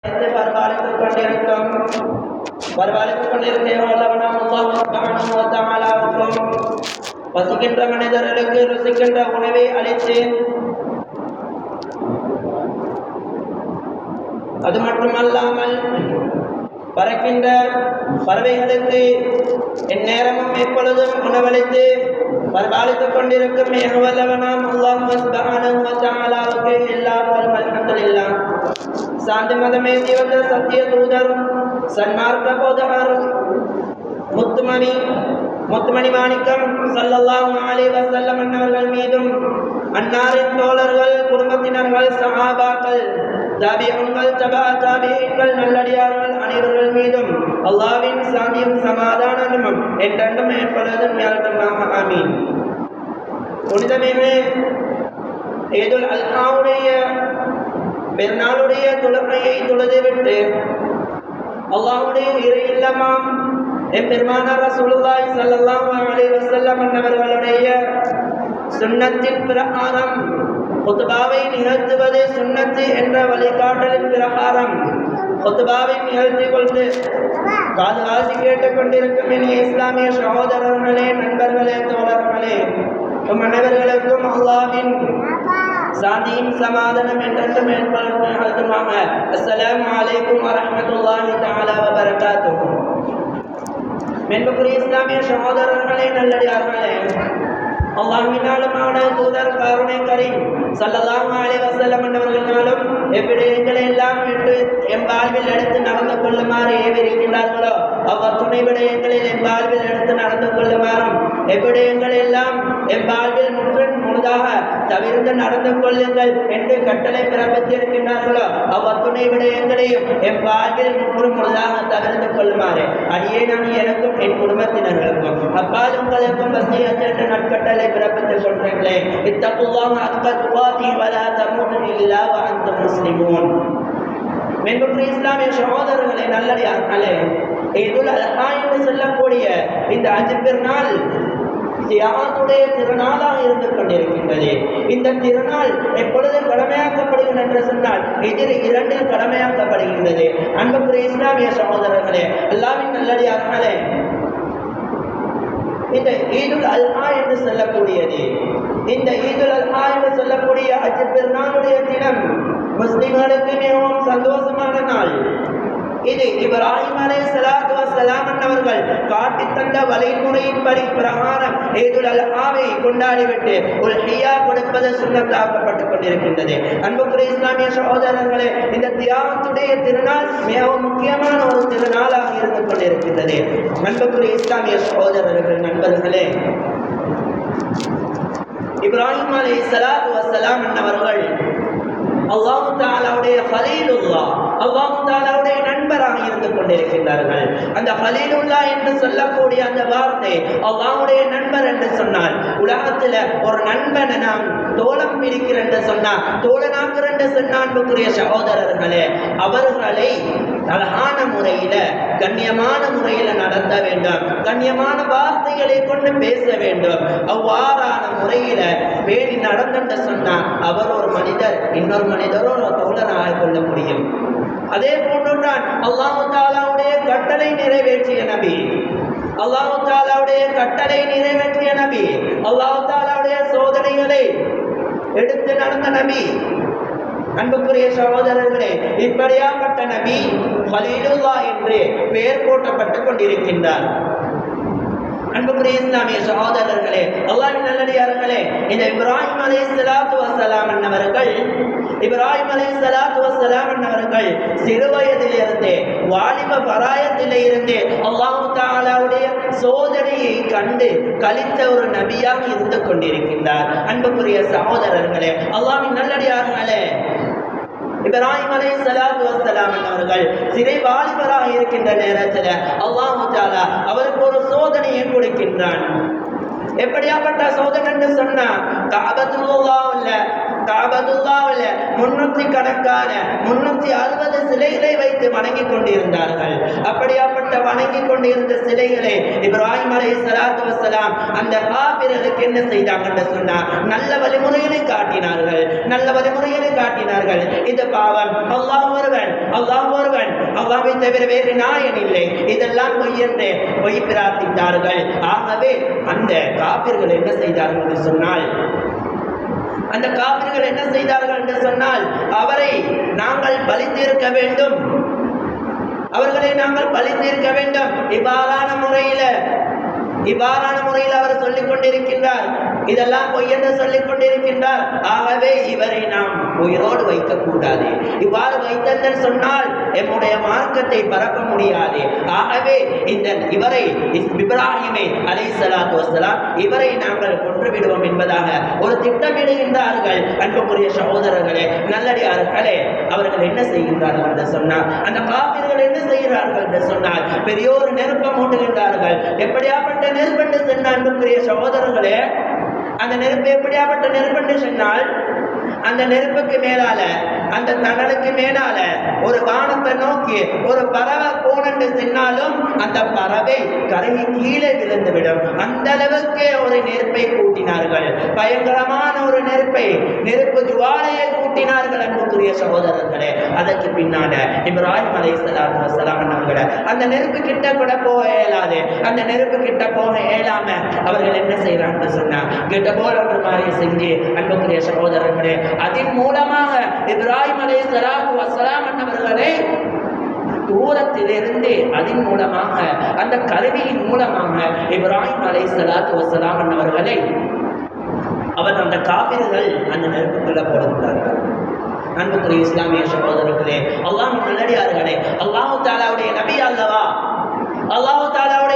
பரிபாலித்துக் கொண்டிருக்கும் வசிக்கின்ற மனிதர்களுக்கு ருசிக்கின்ற உணவை அளித்து, அது மட்டுமல்லாமல் பறக்கின்ற பறவைகளுக்கு எந்நேரமும் எப்பொழுதும் உணவளித்து பரிபாலித்துக் கொண்டிருக்கும் ஏகவல்லவனாம் அல்லாஹ் சுப்ஹானஹு வ தஆலாவுக்கு எல்லா புகழும் அல்ஹம்துலில்லாஹ். சாந்தி மதமே வந்த சத்திய தூதர் சன்மார்க்க போதகர் முத்துமணி மாணிக்கம் ஸல்லல்லாஹு அலைஹி வஸல்லம் அன்னவர்கள் மீதும், அன்னாரின் தோழர்கள், குடும்பத்தினர்கள், சஹாபாக்கள், தாபிஊன்கள், தபா தாபிஈன்கள், நல்லடியார்கள் அனைவர்கள் மீதும் அல்லாஹ்வின் சாந்தியும் சமாதானமும் என்றென்றும் ஏற்படுவதும் யாழ்த்தமாக ஆமீன். புனிதமிகு ஈதுல் அல்ஹாவுடைய பெருநாளுடைய தொழுகையை தொழுதுவிட்டு அல்லாஹ்வுடைய இறை இல்லமாம் எம்பெருமானார் ரசூலுல்லாஹி ஸல்லல்லாஹு அலைஹி வஸல்லம் அவர்களுடைய சுன்னத்தின் பிரகாரம் குத்பாவை நிகழ்த்துவது சுன்னத்து என்ற வழிகாட்டலின் பிரகாரம் குத்பாவை நிகழ்த்திக் கொண்டு காது கேட்டுக்கொண்டிருக்கும் இனிய இஸ்லாமிய சகோதரர்களே, நண்பர்களே, தோழர்களே, அனைவர்களுக்கும் அல்லாஹ்வின் சாந்தியும் சமாதானம் என்றென்றும் ஏற்படுமாக. அஸ்ஸலாமு அலைக்கும் வரஹ்மத்துல்லாஹி தஆலா வ பரகாத்துஹு. மென்புக்குரிய இஸ்லாமிய சகோதரர்களே, நல்லடியார்களே, அல்லாஹ்வினாலுமான தூதர் கருணை கரீம் ஸல்லல்லாஹு அலைஹி வஸல்லம் அவர்களாலும் எவ்விடயங்களை எல்லாம் விட்டு எம் வாழ்வில் எடுத்து நடந்து கொள்ளுமாறு ஏவிருக்கின்றார்களோ அவ்வத்துணை விடயங்களில் எம் வாழ்வில் எடுத்து நடந்து கொள்ளுமாறும், எவ்விடயங்கள் எல்லாம் எம் வாழ்வில் முழுதாக தவிர்த்து நடந்து கொள்ளுங்கள் என்று கட்டளை பிறப்பித்திருக்கின்றார்களோ அவ்வத்துணை விடயங்களையும் எம் வாழ்வில் முழுதாக தவிர்த்து கொள்ளுமாறு அடியே நான் எனக்கும் என் குடும்பத்தினர்களுக்கும் அப்பால் உங்களுக்கும் வசியத் என்ற நற்கட்டளை பிறப்பித்துக் கொண்டீர்களே. இத்தகுல்லாஹ ஹக்க துகாத்திஹி வலா தமூதுன்ன இல்லா வ அன்தும் முஸ்லிமூன். மென்புக்குரிய இஸ்லாமிய சகோதரர்களே, நல்லடியார்களே, ஈதுல் அல்ஹா என்று சொல்லக்கூடிய இந்த அஜ் பெருநாள் தியாகத்துடைய திருநாளாக இருந்து கொண்டிருக்கின்றது. இந்த திருநாள் எப்பொழுது கடமையாக்கப்படுகிறது என்று சொன்னால் இதில் 2 கடமையாக்கப்படுகின்றது. அன்புக்குரிய இஸ்லாமிய சகோதரர்களே, அல்லாஹ்வின் நல்லடியார்களே, இந்த ஈதுல் அல்ஹா என்று சொல்லக்கூடியது, இந்த ஈதுல் அல்ஹா என்று சொல்லக்கூடிய அஜ் பெருநாளுடைய தினம் முஸ்லிம்களுக்கு மிகவும் சந்தோஷமான நாள். இது இப்ராஹிம் அலைஹிஸ்ஸலாத்து வஸ்ஸலாம் அவர்கள் காட்டி தந்த வழிமுறையின்படி பிரகாரம் ஈதுல் அல்ஹாவை கொண்டாடிவிட்டு உல்ஹியா கொடுப்பது சுன்னத்தாக்கப்பட்டுக் கொண்டிருக்கின்றது. அன்புக்குரிய இஸ்லாமிய சகோதரர்களே, இந்த தியாகத்துடைய திருநாள் மிகவும் முக்கியமான ஒரு திருநாளாக இருந்து கொண்டிருக்கின்றது. அன்புக்குரிய இஸ்லாமிய சகோதரர்கள், நண்பர்களே, இப்ராஹிம் அலைஹிஸ்ஸலாத்து வஸ்ஸலாம் அவர்கள் அல்லாஹ் தஆலாவுடைய கலீலுல்லாஹ், அல்லாஹ் தஆலாவுடைய நண்பராக இருந்து கொண்டிருக்கின்றார்கள். அந்த கலீலுல்லாஹ் என்று சொல்லக்கூடிய அந்த வார்த்தை அல்லாஹ்வுடைய நண்பர் என்று சொன்னால், உலகத்தில் ஒரு நண்பனை நாம் தோழம் பிரிக்கிறேன் என்று சொன்னால், தோழனாக்குறேன் என்று சொன்னால், அன்புக்குரிய சகோதரர்களே, அவர்களை அழகான முறையில கண்ணியமான முறையில நடத்த வேண்டும், கண்ணியமான வார்த்தைகளை கொண்டு பேச வேண்டும். அவ்வாறான முறையில பேணி நடந்து சொன்னால் அவர் ஒரு மனிதர் இன்னொரு மனிதரும் தோழராக கொள்ள முடியும். அதே போன்றுதான் அல்லாஹ் தஆலாவுடைய கட்டளை நிறைவேற்றிய நபி, அல்லாஹ் தஆலாவுடைய கட்டளை நிறைவேற்றிய நபி, அல்லாஹ் தஆலாவுடைய சோதனைகளை எடுத்து நடந்த நபி. அன்புக்குரிய சகோதரர்களே, இப்படியாப்பட்ட நபி கலீலுல்லாஹ் என்று பெயர் போட்டப்பட்டுக் கொண்டிருக்கின்றார். அன்புக்குரிய இஸ்லாமிய சகோதரர்களே, அல்லாஹ்வின் நல்லடியார்களே, இந்த இப்ராஹிம் அலைஹிஸ்ஸலாத்து வஸ்ஸலாம் அவர்கள் சிறு வயதிலிருந்தே வாலிப பராயத்திலே இருந்தே அல்லாஹ் தஆலாவுடைய சோதனையை கண்டு கலித்த ஒரு நபியாக இருந்து கொண்டிருக்கின்றார். அன்புக்குரிய சகோதரர்களே, அல்லாஹ்வின் நல்லடியார்களே, இப்ராஹிம் அலைஹிஸ்ஸலாத்து வஸ்ஸலாம் அவர்கள் சிறை வாலிபராக இருக்கின்ற நேரத்தில் அல்லாஹ் தஆலா அவருக்கு ஒரு சோதனையை கொடுக்கின்றான். எப்படியாப்பட்ட சோதனை என்று சொன்னா, காபத்துல்லாஹ்ல 300 கணக்கான 360 சிலைகளை வைத்து வைத்து வணங்கி கொண்டிருந்தார்கள். அப்படியாப்பட்ட வணங்கி கொண்டிருந்த சிலைகளை இப்ராஹிம் அலைஹிஸ்ஸலாத்து வஸ்ஸலாம் அந்த காபிர்களுக்கு என்ன செய்தாங்கன்னு சொன்னா நல்ல வழிமுறைகளை காட்டினார்கள். நல்ல வழிமுறைகளை காட்டினார்கள். இந்த பாவம் அல்லாஹ் ஒருவன், அல்லாஹ் ஒருவன், அல்லாஹ்வை தவிர வேறு நாயன் இல்லை, இதெல்லாம் பொய் என்று பொய் பிரார்த்தித்தார்கள். ஆகவே அந்த காபிர்கள் என்ன செய்தார்கள் என்று சொன்னால் அந்த காபிர்கள் என்ன செய்தார்கள் என்று சொன்னால் அவரை நாங்கள் பலி தீர்க்க வேண்டும், அவர்களை நாங்கள் பலி தீர்க்க வேண்டும். இவ்வாறான முறையில் அவர் சொல்லிக் கொண்டிருக்கின்றார். இதெல்லாம் பொய் என்று சொல்லிக் கொண்டிருக்கின்றார். ஆகவே இவரை நாம் உயிரோடு வைக்கக்கூடாது. இவ்வாறு வைத்தென்று சொன்னால் எம்முடைய மார்க்கத்தை பரப்ப முடியாது. ஆகவே இவரை இப்ராஹிமை அலைஹிஸ்ஸலாத்து வஸ்ஸலாம் இவரை நாங்கள் கொன்று விடுவோம் என்பதாக ஒரு திட்டமிடுகின்றார்கள். அன்புக்குரிய சகோதரர்களே, நல்லடியார்களே, அவர்கள் என்ன செய்கின்றார்கள் என்று சொன்னால் அந்த காபிர்கள் என்ன செய்கிறார்கள் என்று சொன்னால் பெரியோர் நெருப்பம் மூட்டுகின்றார்கள். எப்படியாப்பட்ட நெருப்பென்று சொன்னால் அன்புக்குரிய சகோதரர்களே, அந்த நெருப்பு எப்படியாப்பட்ட நெருப்பென்று சொன்னால் அந்த நெருப்புக்கு மேலால அந்த தணலுக்கு மேலால ஒரு வானத்தை நோக்கி ஒரு பறவை போனென்று சொன்னாலும் அந்த பறவை கரையை கீழே விழுந்துவிடும். அந்த அளவுக்கு ஒரு நெருப்பை கூட்டினார்கள். பயங்கரமான ஒரு நெருப்பு ஜுவாலையை கூட்டினார்கள். அன்புக்குரிய சகோதரர்களே, அதற்கு பின்னால இப்ராஹிம் அலைஹிஸ்ஸலாத்து வஸ்ஸலாம் அவர்கள் அந்த நெருப்பு கிட்ட கூட போக இயலாது. அந்த நெருப்பு கிட்ட போக இயலாம அவர்கள் என்ன செய்யறாங்கன்னு சொன்னா கிட்ட போல ஒரு மாதிரி செஞ்சு அன்புக்குரிய சகோதரர்களே அதன் மூலமாக இப்ராஹிம் அலைஹிஸ்ஸலாத்து வஸ்ஸலாம் அவர்களை தூரத்திலிருந்து அதன் மூலமாக அந்த கருவியின் மூலமாக இப்ராஹிம் அலைஹிஸ்ஸலாத்து வஸ்ஸலாம் அவர்களை அவர் அந்த காபிர்கள் அந்த நெருப்புக்குள்ள போடுகிறார்கள். அன்புக்குரிய இஸ்லாமிய சகோதரர்களே, அல்லாஹ் நல்லடியார்களே, அல்லாஹ் தஆலாவுடைய நபி அல்லவா, அல்லாஹ் தஆலாவுடைய